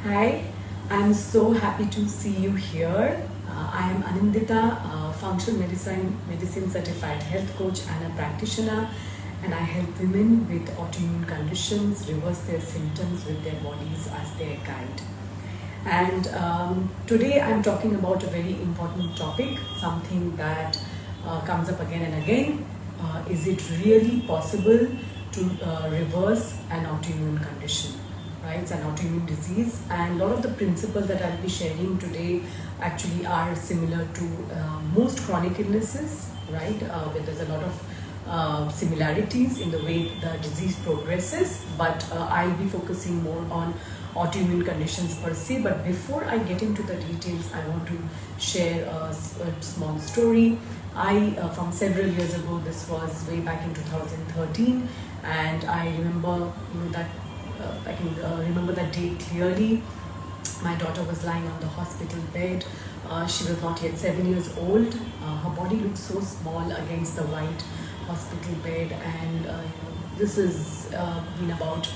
Hi, I'm so happy to see you here. I am Anindita, functional medicine certified health coach and a practitioner, and I help women with autoimmune conditions reverse their symptoms with their bodies as their guide. And today I'm talking about a very important topic, something that comes up again and again. Is it really possible to reverse an autoimmune condition? Right, it's an autoimmune disease, and a lot of the principles that I'll be sharing today actually are similar to most chronic illnesses, right? Where there's a lot of similarities in the way the disease progresses, but I'll be focusing more on autoimmune conditions per se. But before I get into the details, I want to share a small story. From several years ago, this was way back in 2013, and I remember, that I can remember that day clearly. My daughter was lying on the hospital bed. She was not yet 7 years old. Her body looked so small against the white hospital bed, and this has been about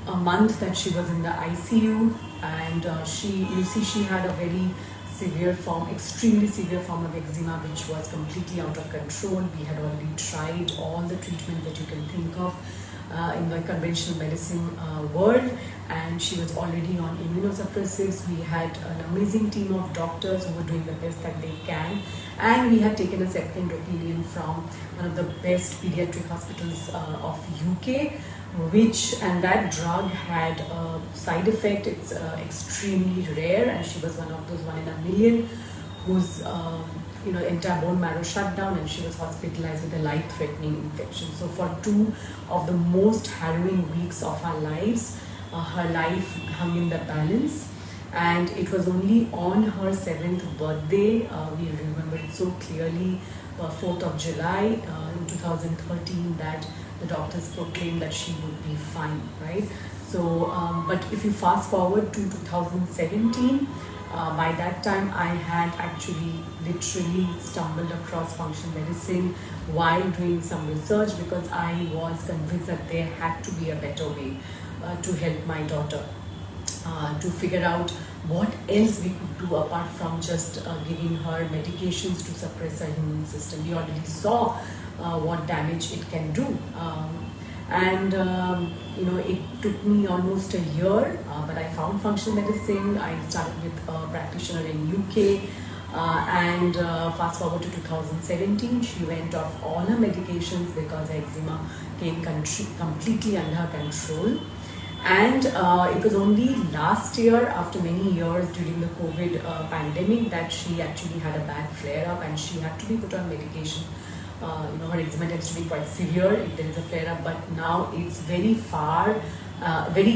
a month that she was in the ICU, and she had a very severe form, extremely severe form of eczema, which was completely out of control. We had already tried all the treatment that you can think of in the conventional medicine world, and she was already on immunosuppressives. We had an amazing team of doctors who were doing the best that they can, and we had taken a second opinion from one of the best pediatric hospitals of UK, and that drug had a side effect. It's extremely rare, and she was one of those 1 in a million whose entire bone marrow shut down, and she was hospitalized with a life-threatening infection. So for 2 of the most harrowing weeks of her lives, her life hung in the balance. And it was only on her 7th birthday, we remember it so clearly, 4th of July in 2013, that the doctors proclaimed that she would be fine, right? So, but if you fast forward to 2017, by that time I had actually literally stumbled across functional medicine while doing some research, because I was convinced that there had to be a better way to help my daughter, to figure out what else we could do apart from just giving her medications to suppress her immune system. We already saw what damage it can do. It took me almost a year, but I found functional medicine. I started with a practitioner in UK, and fast forward to 2017, she went off all her medications because eczema came completely under her control. And it was only last year, after many years during the COVID pandemic, that she actually had a bad flare-up and she had to be put on medication. Her eczema tends to be quite severe if there is a flare-up, but now it's very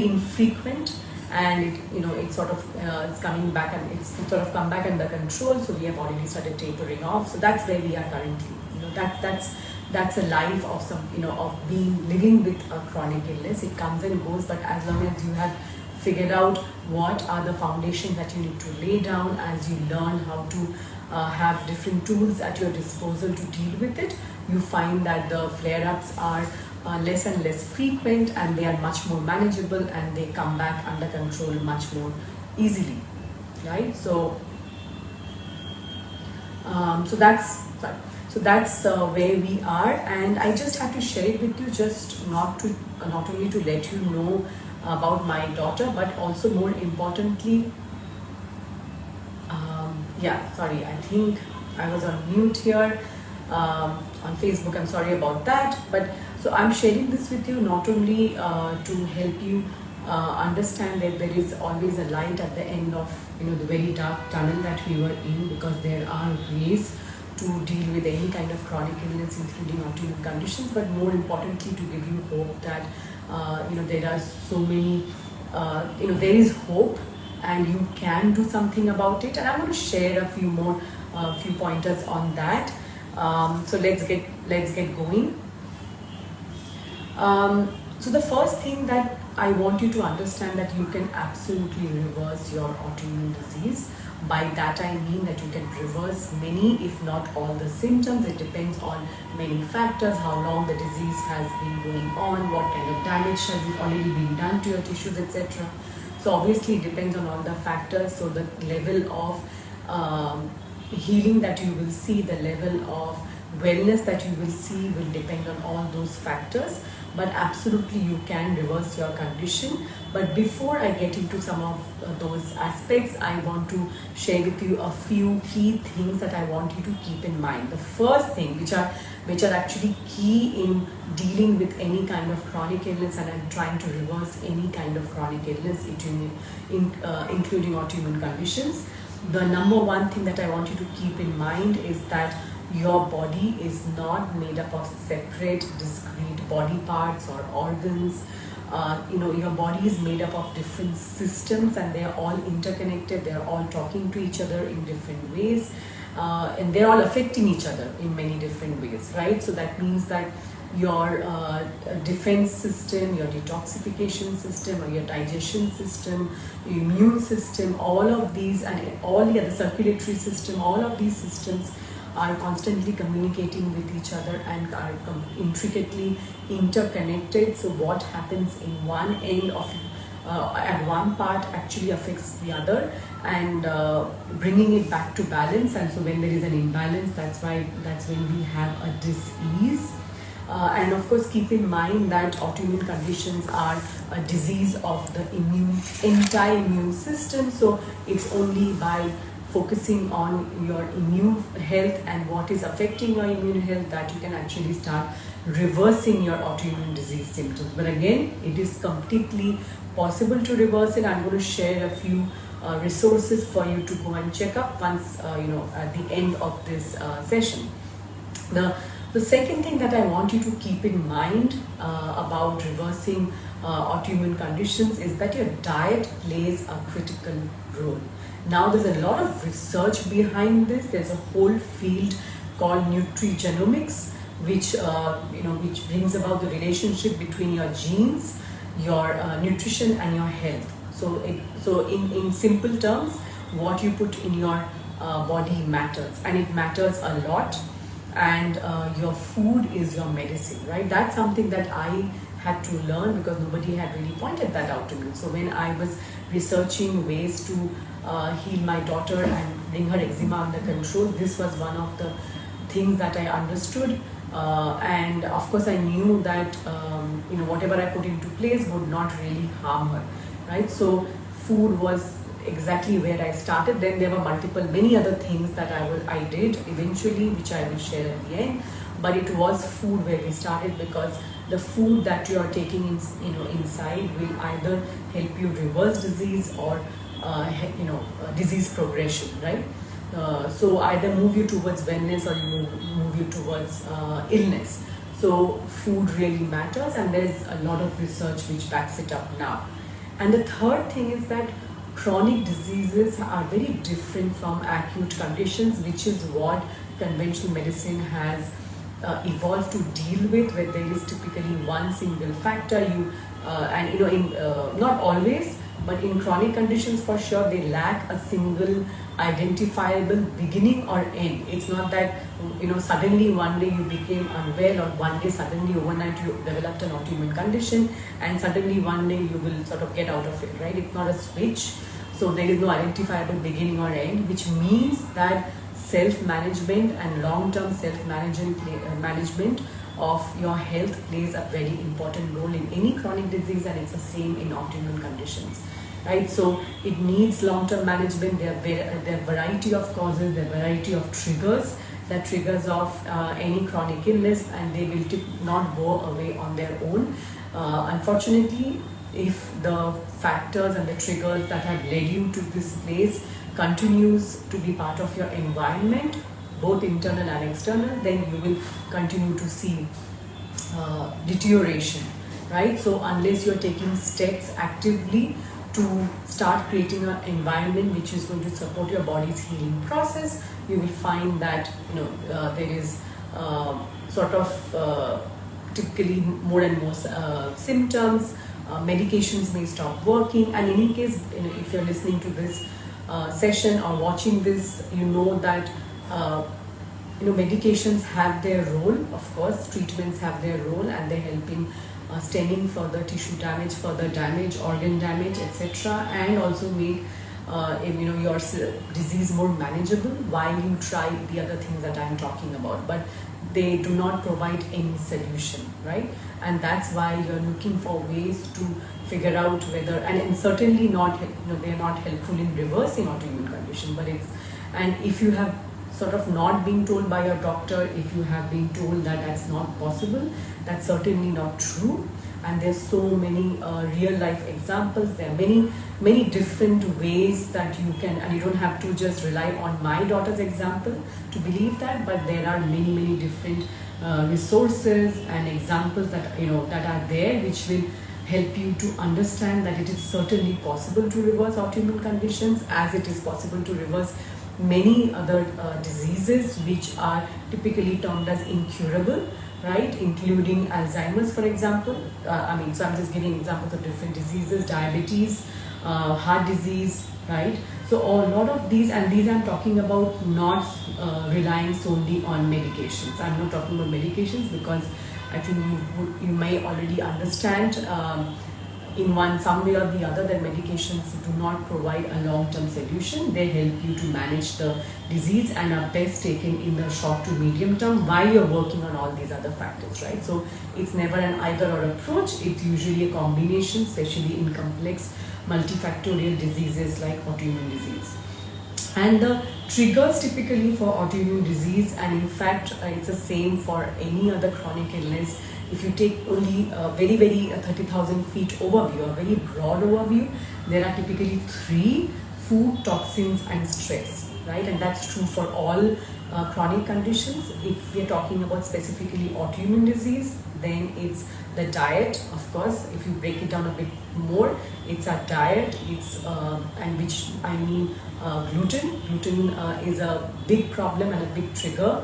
infrequent, and it's sort of it's coming back, and it's sort of come back under control. So we have already started tapering off. So that's where we are currently. That's a life of of living with a chronic illness. It comes and goes, but as long as you have figured out what are the foundations that you need to lay down, as you learn how to have different tools at your disposal to deal with it, you find that the flare-ups are less and less frequent, and they are much more manageable, and they come back under control much more easily, right? So that's where we are, and I just had to share it with you, just not only to let you know about my daughter, but also more importantly, I think I was on mute here on Facebook. I'm sorry about that, but so I'm sharing this with you not only to help you understand that there is always a light at the end of the very dark tunnel that we were in, because there are ways to deal with any kind of chronic illness, including autoimmune conditions, but more importantly to give you hope that there are so many, there is hope, and you can do something about it. And I'm going to share a few pointers on that. So let's get going. So the first thing that I want you to understand, that you can absolutely reverse your autoimmune disease. By that I mean that you can reverse many, if not all, the symptoms. It depends on many factors: how long the disease has been going on, what kind of damage has already been done to your tissues, etc. So obviously it depends on all the factors. So the level of healing that you will see, the level of wellness that you will see will depend on all those factors. But absolutely you can reverse your condition. But before I get into some of those aspects, I want to share with you a few key things that I want you to keep in mind. The first thing, which are actually key in dealing with any kind of chronic illness, and I'm trying to reverse any kind of chronic illness, including autoimmune conditions. The number one thing that I want you to keep in mind is that your body is not made up of separate, discrete body parts or organs. Your body is made up of different systems, and they are all interconnected. They are all talking to each other in different ways, and they're all affecting each other in many different ways, right? So that means that your defense system, your detoxification system, or your digestion system, your immune system, all of these, and all the other circulatory system, all of these systems are constantly communicating with each other and are intricately interconnected. So what happens in one end of at one part actually affects the other, and bringing it back to balance. And so when there is an imbalance, that's when we have a dis-ease. And of course, keep in mind that autoimmune conditions are a disease of the anti-immune system. So it's only by focusing on your immune health and what is affecting your immune health that you can actually start reversing your autoimmune disease symptoms. But again, it is completely possible to reverse it. I'm going to share a few resources for you to go and check up once at the end of this session. The second thing that I want you to keep in mind about reversing autoimmune conditions is that your diet plays a critical role. Now, there's a lot of research behind this. There's a whole field called nutrigenomics, which brings about the relationship between your genes, your nutrition, and your health. So in simple terms, what you put in your body matters, and it matters a lot. And your food is your medicine, right? That's something that I had to learn because nobody had really pointed that out to me. So when I was researching ways to heal my daughter and bring her eczema under control, this was one of the things that I understood. And of course I knew that whatever I put into place would not really harm her, right? So food was exactly where I started. Then there were many other things that I did eventually, which I will share at the end. But it was food where we started, because the food that you are taking inside will either help you reverse disease or disease progression, right? So either move you towards wellness or move you towards illness. So food really matters, and there's a lot of research which backs it up now. And the third thing is that chronic diseases are very different from acute conditions, which is what conventional medicine has evolved to deal with, where there is typically one single factor. Not always, but in chronic conditions for sure, they lack a single identifiable beginning or end. It's not that suddenly one day you became unwell, or one day suddenly overnight you developed an autoimmune condition, and suddenly one day you will sort of get out of it, right? It's not a switch. So there is no identifiable beginning or end, which means that self-management and long-term management of your health plays a very important role in any chronic disease, and it's the same in autoimmune conditions, right? So it needs long-term management. There are a variety of causes, there are a variety of triggers of any chronic illness, and they will not go away on their own. Unfortunately, if the factors and the triggers that have led you to this place continues to be part of your environment, both internal and external, then you will continue to see deterioration, right? So unless you're taking steps actively to start creating an environment which is going to support your body's healing process, you will find that there is typically more and more symptoms. Medications may stop working, and in any case, if you're listening to this session or watching this, you know that medications have their role. Of course, treatments have their role, and they're helping stemming further tissue damage, further damage, organ damage, etc., and also make your disease more manageable while you try the other things that I'm talking about. But they do not provide any solution, right? And that's why you're looking for ways to figure out whether, and certainly not, they're not helpful in reversing autoimmune condition. But and if you have sort of not been told by your doctor, if you have been told that that's not possible, that's certainly not true. And there's so many real life examples. There are many different ways that you can, and you don't have to just rely on my daughter's example to believe that, but there are many different resources and examples that that are there, which will help you to understand that it is certainly possible to reverse autoimmune conditions, as it is possible to reverse many other diseases which are typically termed as incurable, right? Including Alzheimer's, for example. So I'm just giving examples of different diseases: diabetes, heart disease, right? So a lot of these, and these I'm talking about not relying solely on medications. I'm not talking about medications because I think you may already understand in some way or the other that medications do not provide a long-term solution. They help you to manage the disease and are best taken in the short to medium term while you're working on all these other factors, right? So it's never an either or approach. It's usually a combination, especially in complex multifactorial diseases like autoimmune disease. And the triggers typically for autoimmune disease, and in fact it's the same for any other chronic illness. If you take only a very 30,000 feet overview, a very broad overview, there are typically 3: food, toxins, and stress, right? And that's true for all chronic conditions. If we're talking about specifically autoimmune disease, then it's the diet, of course. If you break it down a bit more, it's our diet, and which I mean gluten. Gluten is a big problem and a big trigger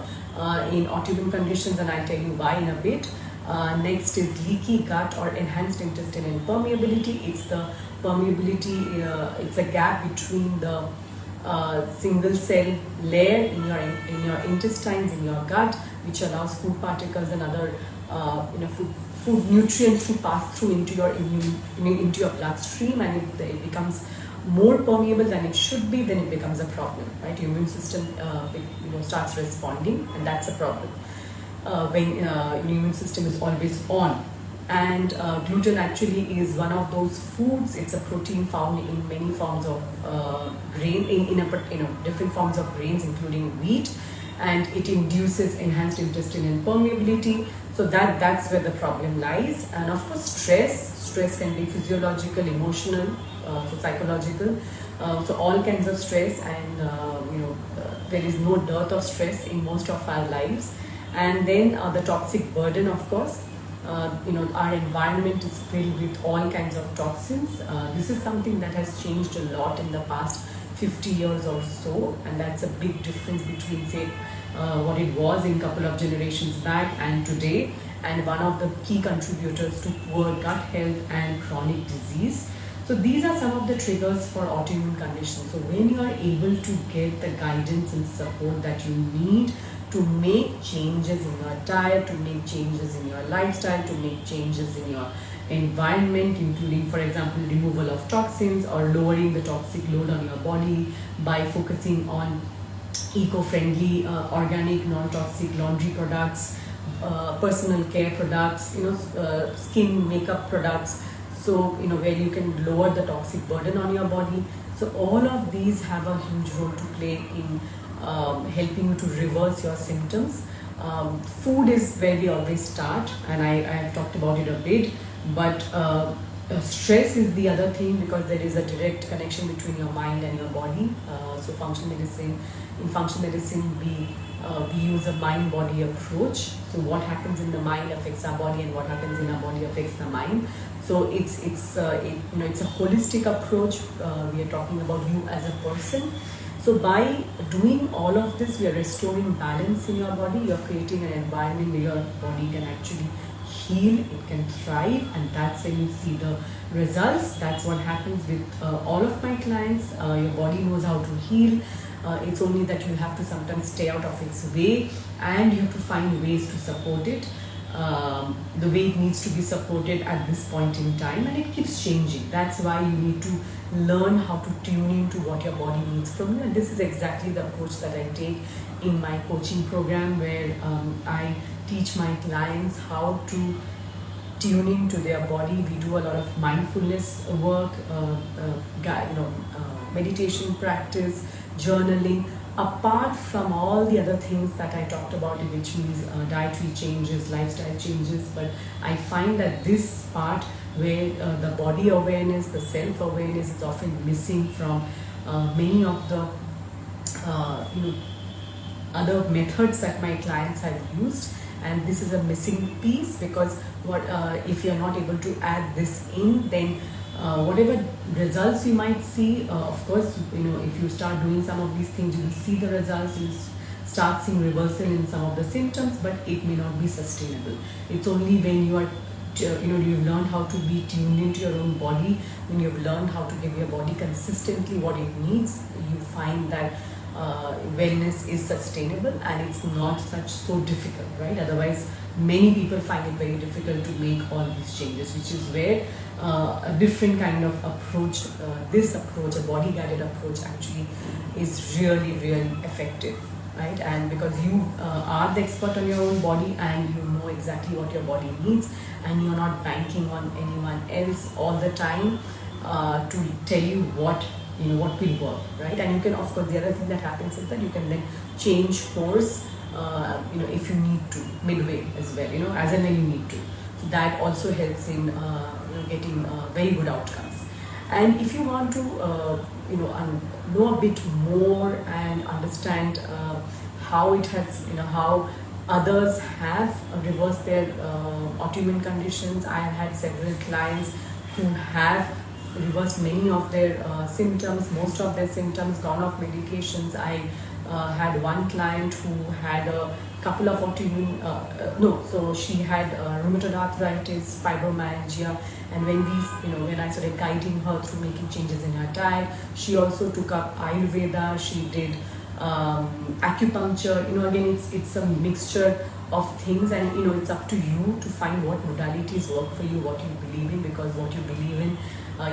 in autoimmune conditions, and I'll tell you why in a bit. Next is leaky gut or enhanced intestinal permeability. It's the permeability, it's a gap between the single cell layer in your intestines, in your gut, which allows food particles and other food nutrients to pass through into your bloodstream. And if it becomes more permeable than it should be, then it becomes a problem, right? Your immune system starts responding, and that's a problem when your immune system is always on. And gluten actually is one of those foods. It's a protein found in many forms of grain, in different forms of grains, including wheat, and it induces enhanced intestinal permeability. So that's where the problem lies. And of course, stress can be physiological, emotional, so psychological. So all kinds of stress, and there is no dearth of stress in most of our lives. And then the toxic burden, of course. Our environment is filled with all kinds of toxins. This is something that has changed a lot in the past 50 years or so, and that's a big difference between, say, what it was in a couple of generations back and today, and one of the key contributors to poor gut health and chronic disease. So these are some of the triggers for autoimmune conditions. So when you are able to get the guidance and support that you need to make changes in your diet, to make changes in your lifestyle, to make changes in your environment, including, for example, removal of toxins or lowering the toxic load on your body by focusing on eco-friendly, organic, non-toxic laundry products, personal care products, skin makeup products, so where you can lower the toxic burden on your body. So all of these have a huge role to play in helping you to reverse your symptoms. Food is where we always start, and I have talked about it a bit, but stress is the other thing, because there is a direct connection between your mind and your body. So in functional medicine we use a mind-body approach. So what happens in the mind affects our body, and what happens in our body affects the mind. So it's a holistic approach. We are talking about you as a person. So by doing all of this, we are restoring balance in your body. You are creating an environment where your body can actually heal, it can thrive, and that's when you see the results. That's what happens with all of my clients. Your body knows how to heal. It's only that you have to sometimes stay out of its way, and you have to find ways to support it. the way it needs to be supported at this point in time, and it keeps changing. That's why you need to learn how to tune into what your body needs from you, and this is exactly the approach that I take in my coaching program, where I teach my clients how to tune into their body. We do a lot of mindfulness work, meditation practice, journaling, apart from all the other things that I talked about, which means dietary changes, lifestyle changes. But I find that this part where the body awareness, the self-awareness is often missing from many of the other methods that my clients have used, and this is a missing piece, because what if you're not able to add this in, then whatever results you might see, of course, if you start doing some of these things, you will see the results, you start seeing reversal in some of the symptoms, but it may not be sustainable. It's only when you are you've learned how to be tuned into your own body, when you've learned how to give your body consistently what it needs, you find that wellness is sustainable, and it's not so difficult, right? Otherwise, many people find it very difficult to make all these changes, which is where a different kind of approach, this approach, a body-guided approach, actually is really, really effective, right? And because you are the expert on your own body, and you know exactly what your body needs, and you're not banking on anyone else all the time to tell you what will work, right? And you can, of course, the other thing that happens is that you can then change course, if you need to, midway as well, as and when you need to. So that also helps in getting very good outcomes. And if you want to know a bit more and understand how it has, how others have reversed their autoimmune conditions, I have had several clients who have reversed many of their symptoms, most of their symptoms, gone off medications. I had one client who had a couple of autoimmune, so she had rheumatoid arthritis, fibromyalgia, and when I started guiding her through making changes in her diet, she also took up Ayurveda, she did acupuncture. Again, it's a mixture of things, and it's up to you to find what modalities work for you, what you believe in, because what you believe in,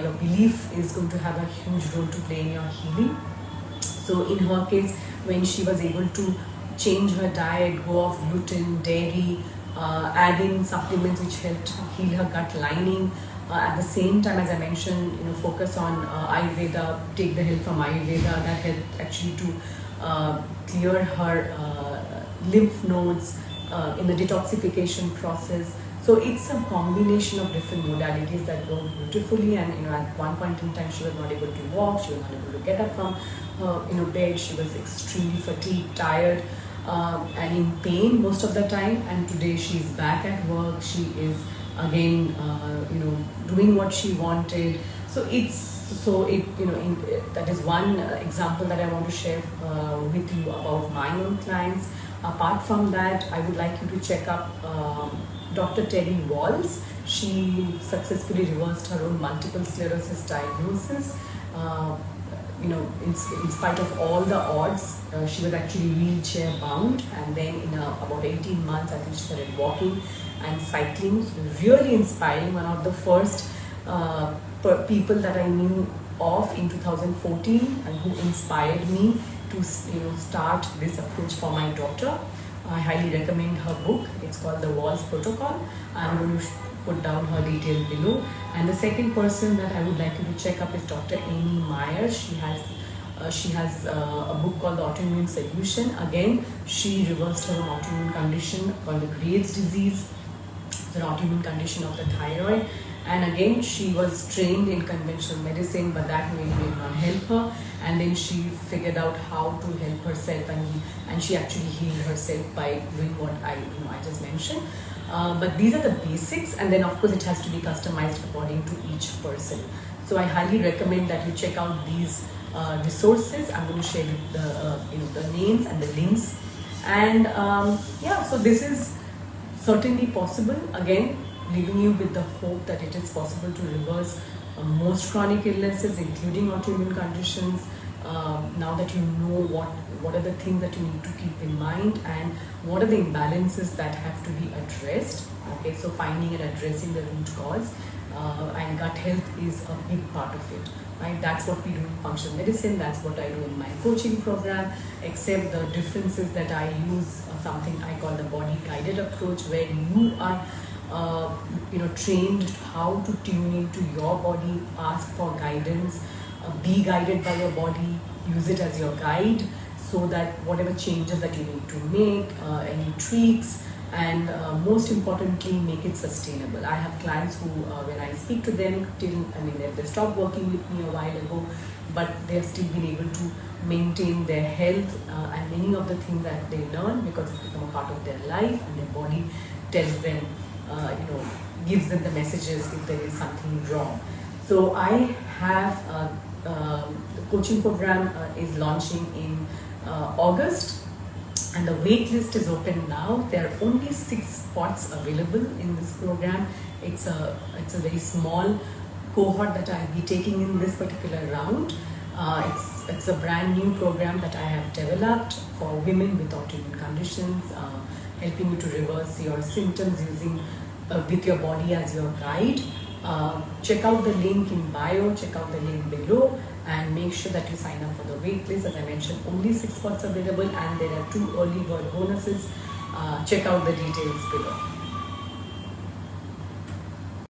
your belief is going to have a huge role to play in your healing. So in her case, when she was able to change her diet, go off gluten, dairy, add in supplements which helped heal her gut lining, at the same time, as I mentioned, focus on Ayurveda, take the help from Ayurveda, that helped actually to clear her lymph nodes in the detoxification process. So it's a combination of different modalities that work beautifully. And at one point in time, she was not able to walk, she was not able to get up from her bed, she was extremely fatigued, tired, and in pain most of the time. And today she's back at work, she is again doing what she wanted. So that is one example that I want to share with you about my own clients. Apart from that, I would like you to check up Dr. Terry Walls. She successfully reversed her own multiple sclerosis diagnosis. In spite of all the odds, she was actually wheelchair bound, and then in about 18 months, I think she started walking and cycling. So really inspiring. One of the first people that I knew of in 2014, and who inspired me to start this approach for my daughter. I highly recommend her book. It's called The Walls Protocol. I'm going to put down her details below. And the second person that I would like you to check up is Dr. Amy Myers. She has a book called The Autoimmune Solution. Again, she reversed her own autoimmune condition called the Graves' disease. It's an autoimmune condition of the thyroid. And again, she was trained in conventional medicine, but that really did not help her. And then she figured out how to help herself, and she actually healed herself by doing what I just mentioned. But these are the basics, and then of course it has to be customized according to each person. So I highly recommend that you check out these resources. I'm going to share the names and the links. And so this is certainly possible. Again, leaving you with the hope that it is possible to reverse most chronic illnesses, including autoimmune conditions, now that you know what are the things that you need to keep in mind and what are the imbalances that have to be addressed. Okay, so finding and addressing the root cause, and gut health is a big part of it. Right? That's what we do in functional medicine. That's what I do in my coaching program. Except the differences that I use something I call the body guided approach, where you are trained how to tune into your body, ask for guidance, be guided by your body, use it as your guide, so that whatever changes that you need to make, any tweaks, and most importantly, make it sustainable. I have clients who, when I speak to them, they stopped working with me a while ago, but they have still been able to maintain their health and many of the things that they learn, because it's become a part of their life, and their body tells them, gives them the messages if there is something wrong. So I have the coaching program is launching in August, and the wait list is open now. There are only 6 spots available in this program. It's a very small cohort that I'll be taking in this particular round. It's a brand new program that I have developed for women with autoimmune conditions, helping you to reverse your symptoms using with your body as your guide. Check out the link in bio, check out the link below, and make sure that you sign up for the wait list. As I mentioned, only 6 spots available, and there are 2 early bird bonuses. Check out the details below.